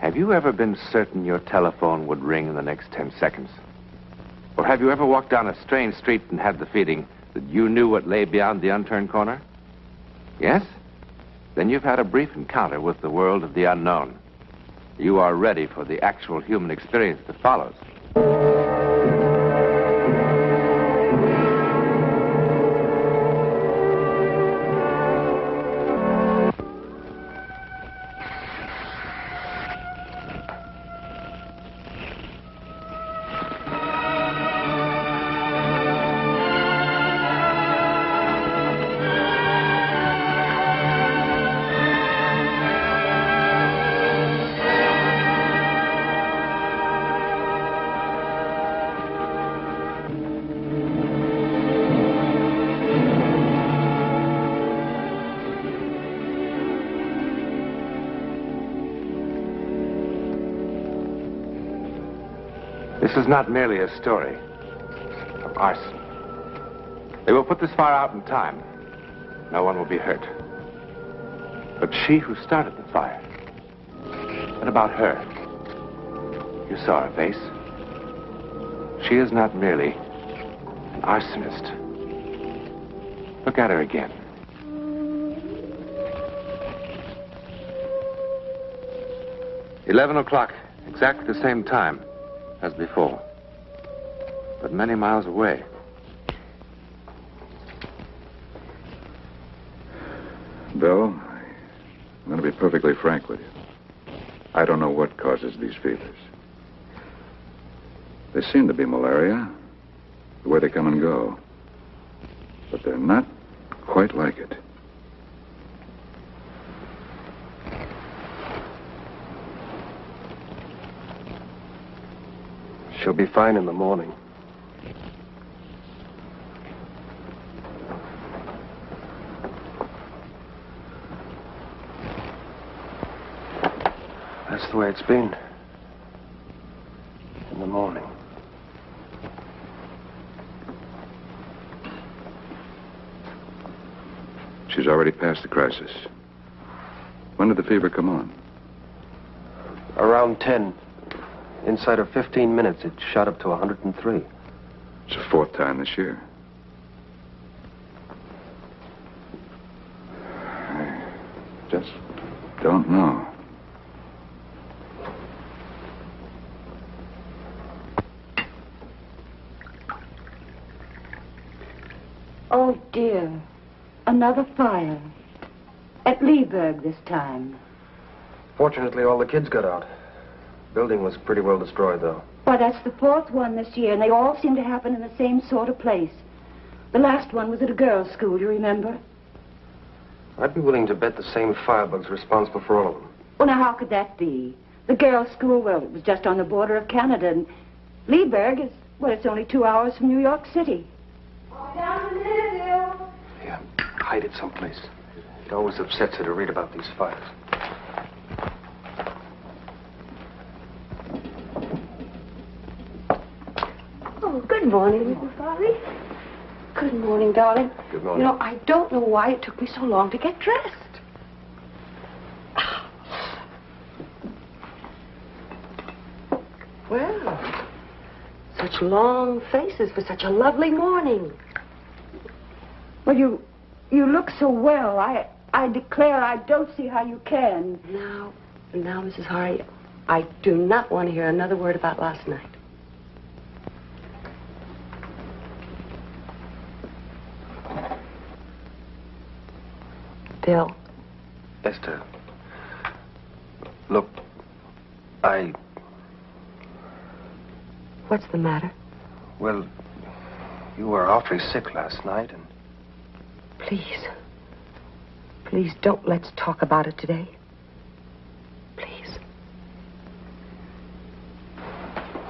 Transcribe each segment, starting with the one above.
Have you ever been certain your telephone would ring in the next 10 seconds? Or have you ever walked down a strange street and had the feeling that you knew what lay beyond the unturned corner? Yes? Then you've had a brief encounter with the world of the unknown. You are ready for the actual human experience that follows. This is not merely a story of arson. They will put this fire out in time. No one will be hurt. But she who started the fire, what about her? You saw her face. She is not merely an arsonist. Look at her again. $11 exactly the same time as before, but many miles away. Bill, I'm going to be perfectly frank with you. I don't know what causes these fevers. They seem to be malaria, the way they come and go. But they're not quite like it. She'll be fine in the morning. That's the way it's been. In the morning. She's already past the crisis. When did the fever come on? Around 10. Inside of 15 minutes, it shot up to 103. It's the fourth time this year. I just don't know. Oh, dear. Another fire. At Leeburg this time. Fortunately, all the kids got out. Building was pretty well destroyed, though. Why, that's the fourth one this year, and they all seem to happen in the same sort of place. The last one was at a girls' school, you remember? I'd be willing to bet the same firebug's responsible for all of them. Well, now, how could that be? The girls' school, well, it was just on the border of Canada, and Leeburg is, well, it's only 2 hours from New York City. Down to Littlefield. Yeah, hide it someplace. It always upsets her to read about these fires. Oh, good morning, Mrs. Farley. Good morning, darling. Good morning. You know, I don't know why it took me so long to get dressed. Well, such long faces for such a lovely morning. Well, you look so well. I declare I don't see how you can. Now, Mrs. Harry, I do not want to hear another word about last night. Bill. Esther. Look, What's the matter? Well, you were awfully sick last night, and... Please don't let's talk about it today. Please.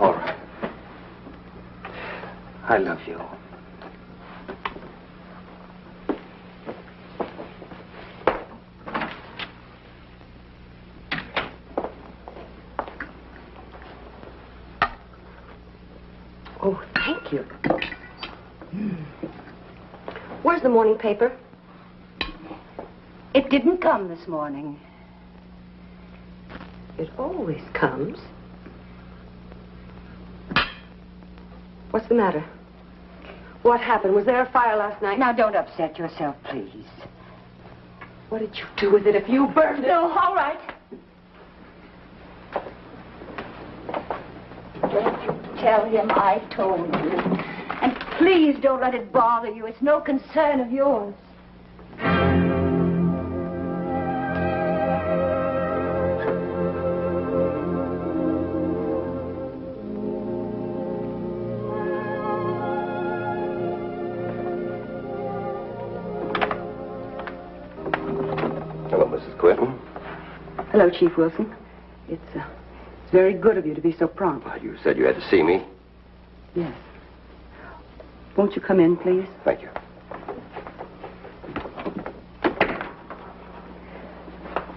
All right. I love you. Oh, thank you. Where's the morning paper? It didn't come this morning. It always comes. What's the matter? What happened? Was there a fire last night? Now, don't upset yourself, please. What did you do with it if you burned it? No, all right. Don't you tell him I told you. And please don't let it bother you. It's no concern of yours. Hello, Mrs. Quinton. Hello, Chief Wilson. It's very good of you to be so prompt. You said you had to see me. Yes. Won't you come in, please? Thank you.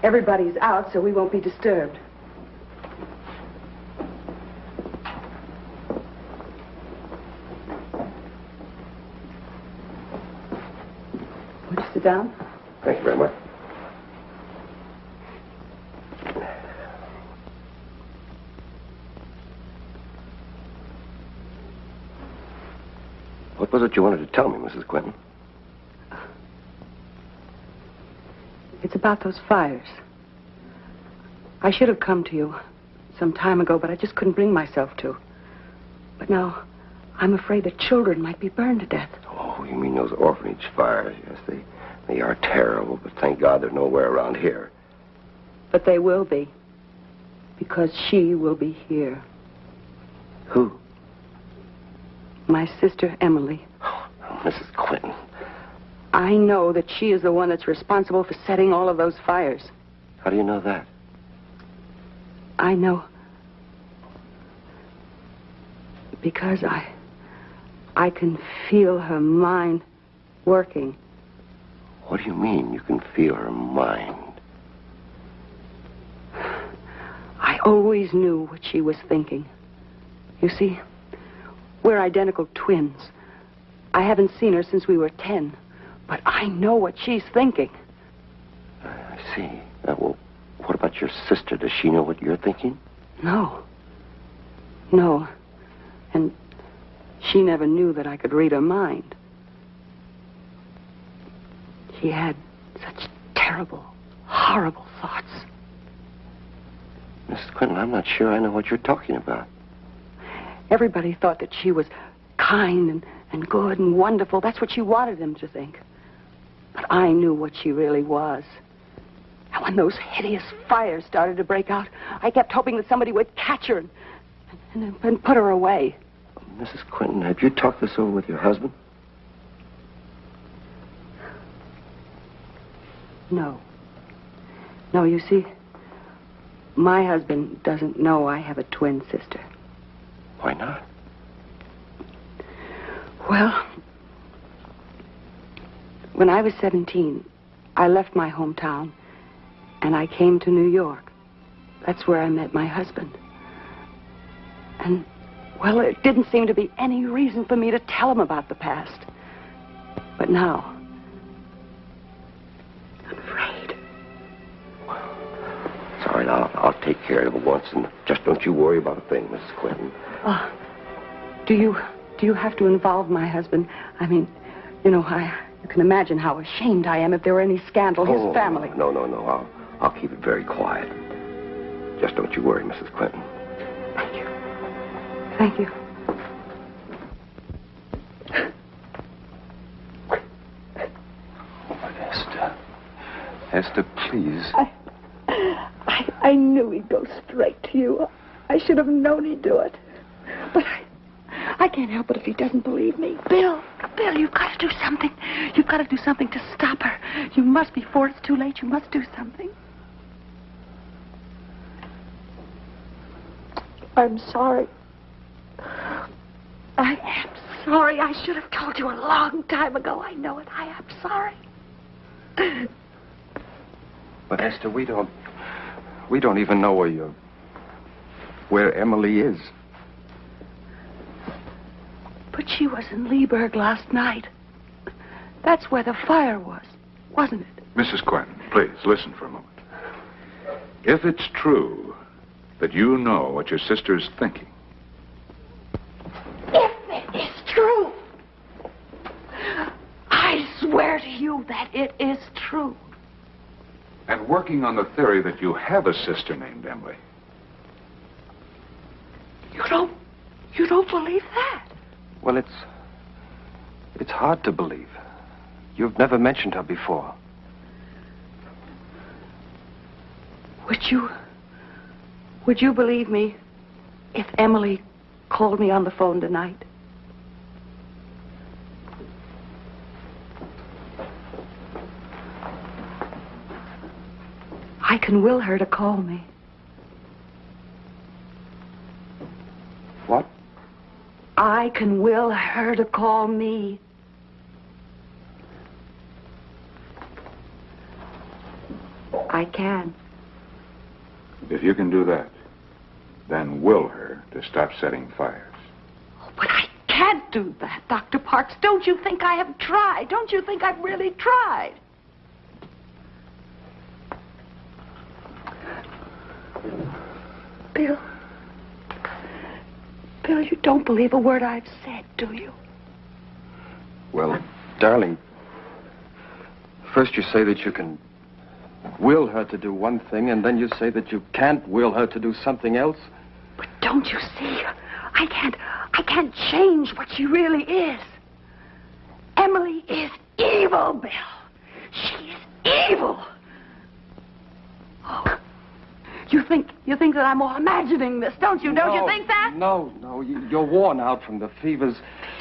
Everybody's out, so we won't be disturbed. Won't you sit down? Thank you very much. What was it you wanted to tell me, Mrs. Quinton? It's about those fires. I should have come to you some time ago, but I just couldn't bring myself to. But now, I'm afraid that children might be burned to death. Oh, you mean those orphanage fires? Yes, they are terrible, but thank God they're nowhere around here. But they will be. Because she will be here. Who? My sister, Emily. Oh, Mrs. Quinton. I know that she is the one that's responsible for setting all of those fires. How do you know that? I know. Because I can feel her mind working. What do you mean you can feel her mind? I always knew what she was thinking. You see, we're identical twins. I haven't seen her since we were 10. But I know what she's thinking. I see. Well, what about your sister? Does she know what you're thinking? No. No. And she never knew that I could read her mind. She had such terrible, horrible thoughts. Mrs. Quinton, I'm not sure I know what you're talking about. Everybody thought that she was kind and good and wonderful. That's what she wanted them to think. But I knew what she really was. And when those hideous fires started to break out, I kept hoping that somebody would catch her and put her away. Mrs. Quinton, have you talked this over with your husband? No. No, you see, my husband doesn't know I have a twin sister. Why not? Well, when I was 17, I left my hometown and I came to New York. That's where I met my husband. And, well, it didn't seem to be any reason for me to tell him about the past. But now, I'm afraid. It's all right, I'll take care of it once, and just don't you worry about a thing, Mrs. Quinton. Do you have to involve my husband? I mean, you know, you can imagine how ashamed I am if there were any scandal. His family. No. I'll keep it very quiet. Just don't you worry, Mrs. Quinton. Thank you. Thank you. Esther. Esther, please. I knew he'd go straight to you. I should have known he'd do it. But I can't help it if he doesn't believe me. Bill, you've got to do something. You've got to do something to stop her. You must, before it's too late, you must do something. I'm sorry. I am sorry. I should have told you a long time ago. I know it. I am sorry. But Esther, we don't even know where Emily is. But she was in Leeburg last night. That's where the fire was, wasn't it? Mrs. Quinton, please, listen for a moment. If it's true that you know what your sister's thinking. If it is true, I swear to you that it is true. And working on the theory that you have a sister named Emily. You don't believe that? Well, it's hard to believe. You've never mentioned her before. Would you believe me if Emily called me on the phone tonight? I can will her to call me. What? I can will her to call me. I can. If you can do that, then will her to stop setting fires. Oh, but I can't do that, Dr. Parks. Don't you think I have tried? Don't you think I've really tried? Bill, you don't believe a word I've said, do you? Well, darling, first you say that you can will her to do one thing, and then you say that you can't will her to do something else. But don't you see? I can't change what she really is. Emily is evil, Bill. She is evil. Oh, you think that I'm all imagining this, don't you? Don't you think that? No, you're worn out from the fevers.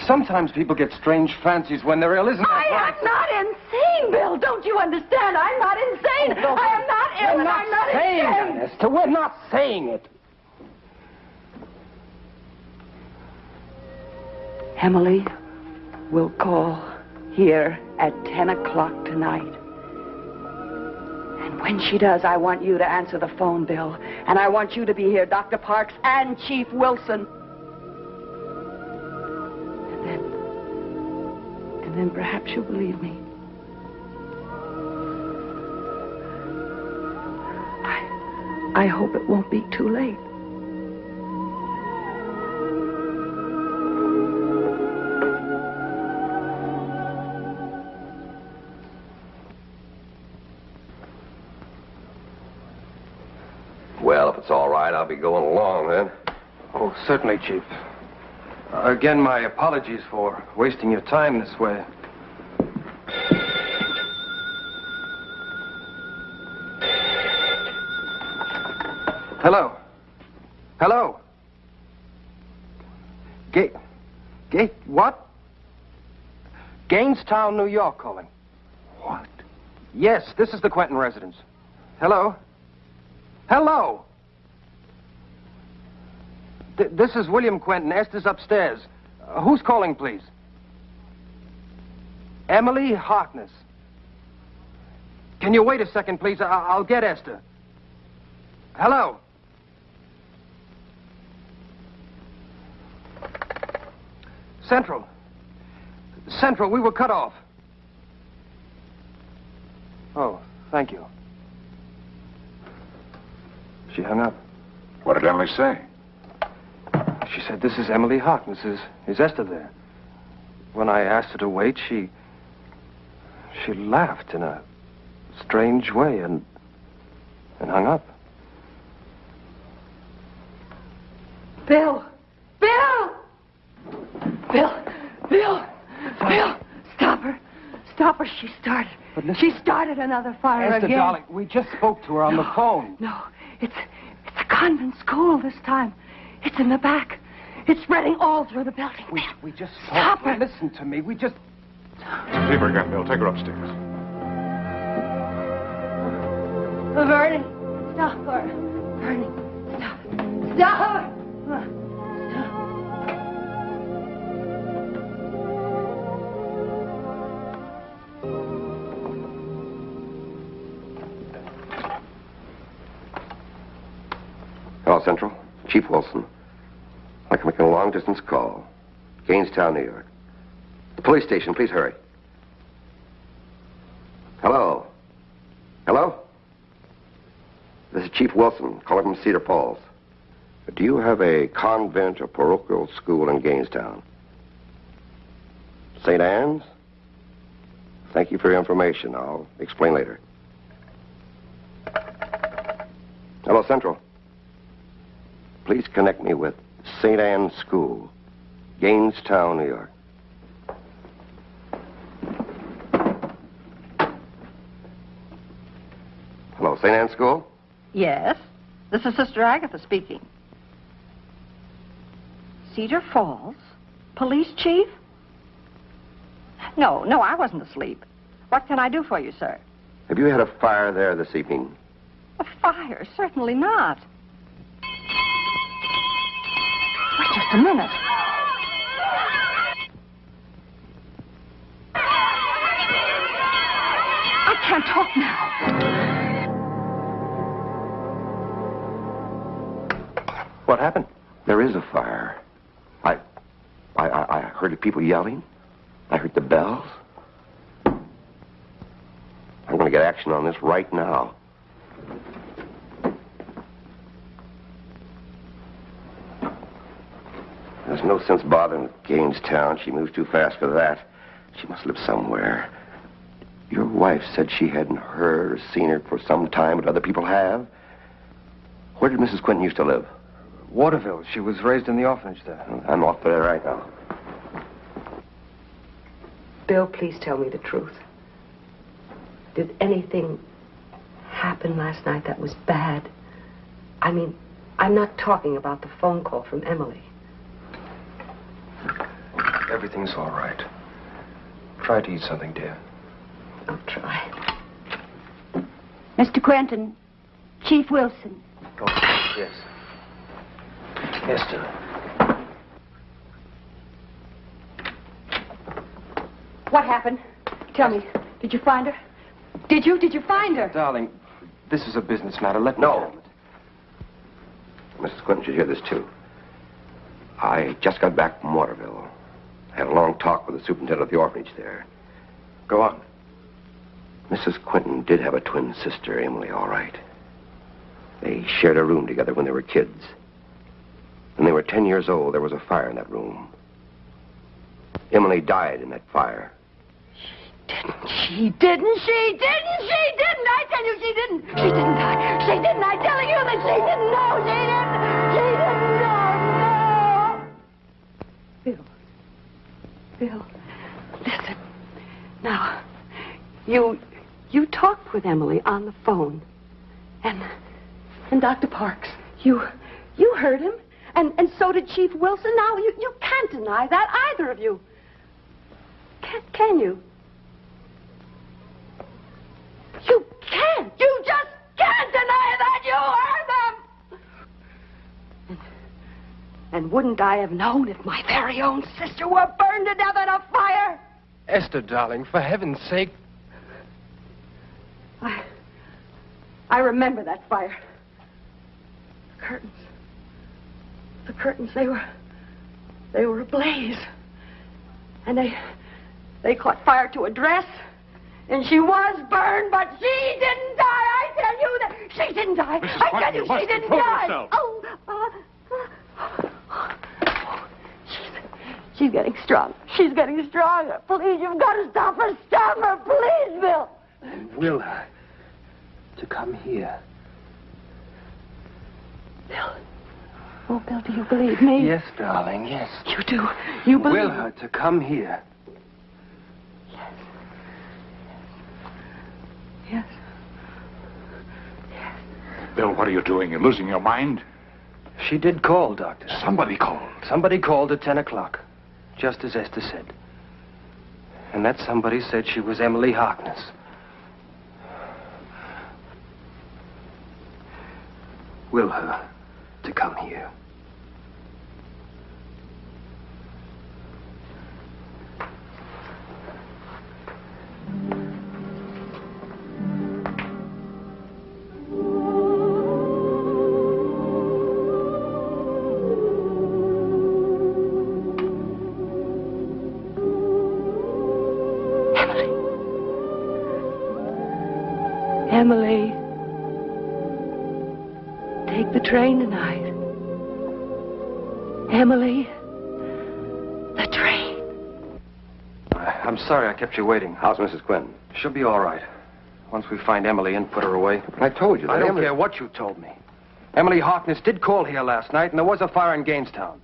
Sometimes people get strange fancies when they're ill, isn't that right? I am not insane, Bill. Don't you understand? I'm not insane. Oh, no, I am not ill, we're and not I'm not saying insane. that, Esther. We're not saying it. Emily will call here at 10 o'clock tonight. And when she does, I want you to answer the phone, Bill. And I want you to be here, Dr. Parks and Chief Wilson. And then perhaps you'll believe me. I hope it won't be too late. Well, if it's all right, I'll be going along then. Oh, certainly, Chief. Again, my apologies for wasting your time this way. Hello? Hello? What? Gainestown, New York calling. What? Yes, this is the Quentin residence. Hello? Hello? This is William Quentin. Esther's upstairs. Who's calling, please? Emily Harkness. Can you wait a second, please? I'll get Esther. Hello? Central, we were cut off. Oh, thank you. She hung up. What did Emily say? She said, "This is Emily Harkness. Is Esther there?" When I asked her to wait, she laughed in a strange way and hung up. Bill! Stop her. She started. But listen- She started another fire Esther, again. darling, we just spoke to her on the phone. No, it's a convent school this time. It's in the back. It's spreading all through the building. We just Stop her. Listen to me. We just... Keep her again, Bill. Take her upstairs. Vernie, stop her. Vernie, stop. Stop her. Stop. Hello, Central. Chief Wilson. I'd like to make a long-distance call. Gainestown, New York. The police station, please hurry. Hello? Hello? This is Chief Wilson, calling from Cedar Falls. Do you have a convent or parochial school in Gainestown? St. Anne's? Thank you for your information. I'll explain later. Hello, Central. Please connect me with St. Anne's School, Gainestown, New York. Hello, St. Anne's School? Yes, this is Sister Agatha speaking. Cedar Falls? Police chief? No, I wasn't asleep. What can I do for you, sir? Have you had a fire there this evening? A fire? Certainly not. Wait just a minute. I can't talk now. What happened? There is a fire. I heard the people yelling. I heard the bells. I'm going to get action on this right now. There's no sense bothering with Gainestown. She moves too fast for that. She must live somewhere. Your wife said she hadn't heard or seen her for some time, but other people have. Where did Mrs. Quinton used to live? Waterville. She was raised in the orphanage there. I'm off there right now. Bill, please tell me the truth. Did anything happen last night that was bad? I mean, I'm not talking about the phone call from Emily. Everything's all right. Try to eat something, dear. I'll try. Mr. Quentin, Chief Wilson. Oh, yes. Esther. What happened? Tell me. Did you find her? Did you find her? Darling, this is a business matter. Let me No. handle it. Mrs. Quinton should hear this, too. I just got back from Waterville. I had a long talk with the superintendent of the orphanage there. Go on. Mrs. Quinton did have a twin sister, Emily, all right. They shared a room together when they were kids. When they were 10 years old, there was a fire in that room. Emily died in that fire. She didn't. I tell you, she didn't. She didn't die. She didn't. I'm telling you that she didn't. No, she didn't. No. Bill, listen. Now, you talked with Emily on the phone. And Dr. Parks, you heard him. And so did Chief Wilson. Now, you can't deny that, either of you. Can you? You can't. You just can't deny that you heard them. And wouldn't I have known if my very own sister were burned to death in a fire? Esther, darling, for heaven's sake. I remember that fire. The curtains, they were ablaze. And they caught fire to a dress. And she was burned, but she didn't die. I tell you that she didn't die. Mrs. I tell Quinton, you, you must she didn't control die. yourself. She's getting strong. She's getting stronger. Please, you've got to stop her. Stop her, please, Bill. Will her to come here. Bill. Oh, Bill, do you believe me? Yes, darling, yes. You do. You believe Will her to come here. Yes. Bill, what are you doing? You're losing your mind? She did call, Doctor. Somebody called. Somebody called at 10 o'clock, just as Esther said. And that somebody said she was Emily Harkness. Will her to come here. Emily, take the train tonight. Emily. The train. I'm sorry I kept you waiting. How's Mrs. Quinton? She'll be all right. Once we find Emily and put her away. But I told you that I don't Emily... care what you told me. Emily Harkness did call here last night, and there was a fire in Gainestown.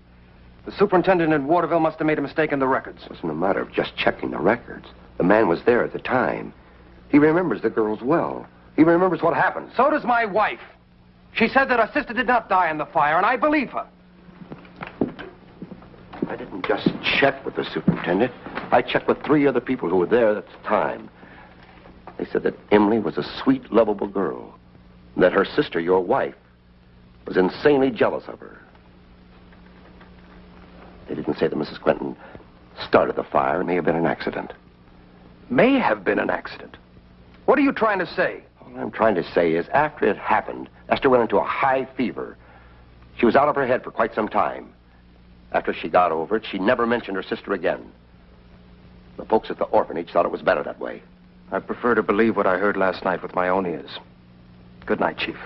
The superintendent in Waterville must have made a mistake in the records. It wasn't a matter of just checking the records. The man was there at the time. He remembers the girls well. He remembers what happened. So does my wife. She said that her sister did not die in the fire, and I believe her. I didn't just check with the superintendent. I checked with 3 other people who were there at the time. They said that Emily was a sweet, lovable girl. And that her sister, your wife, was insanely jealous of her. They didn't say that Mrs. Quinton started the fire. It may have been an accident. May have been an accident. What are you trying to say? All I'm trying to say is, after it happened, Esther went into a high fever. She was out of her head for quite some time. After she got over it, she never mentioned her sister again. The folks at the orphanage thought it was better that way. I prefer to believe what I heard last night with my own ears. Good night, Chief.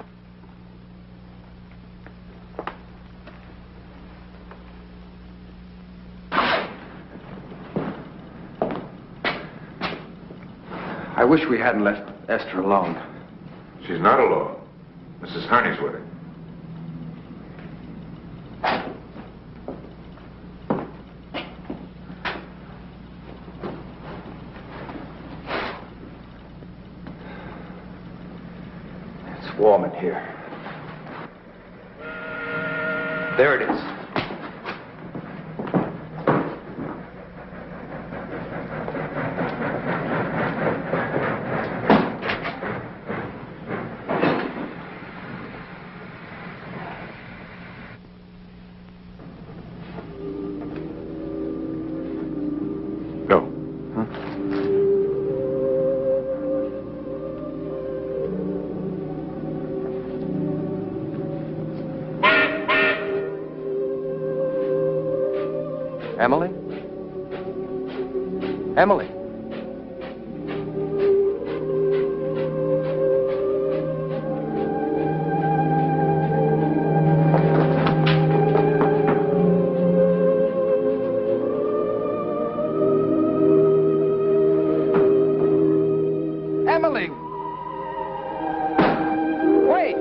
I wish we hadn't left Esther alone. She's not alone. Mrs. Harney's with her. It's warm in here. There it is. Go. Emily? Emily? Emily! Wait!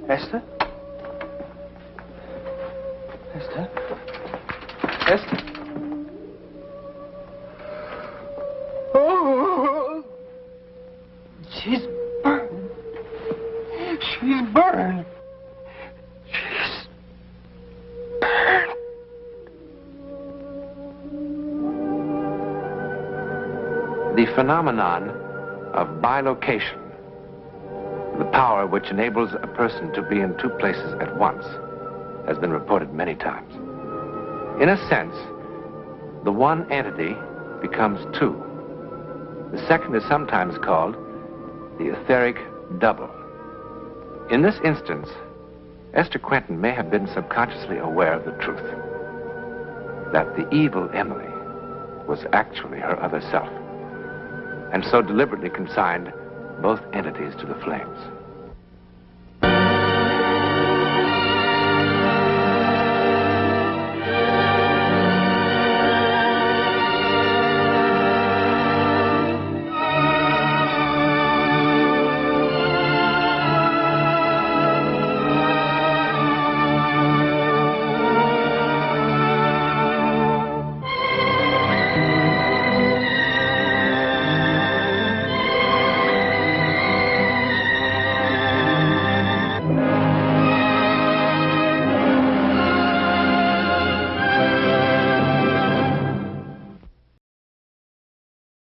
Esther? Esther? Esther? Oh! She's burned. She's burned. She's burned. The phenomenon of bilocation, the power which enables a person to be in 2 places at once, has been reported many times. In a sense, the one entity becomes 2. The second is sometimes called the etheric double. In this instance, Esther Quinton may have been subconsciously aware of the truth, that the evil Emily was actually her other self, and so deliberately consigned both entities to the flames.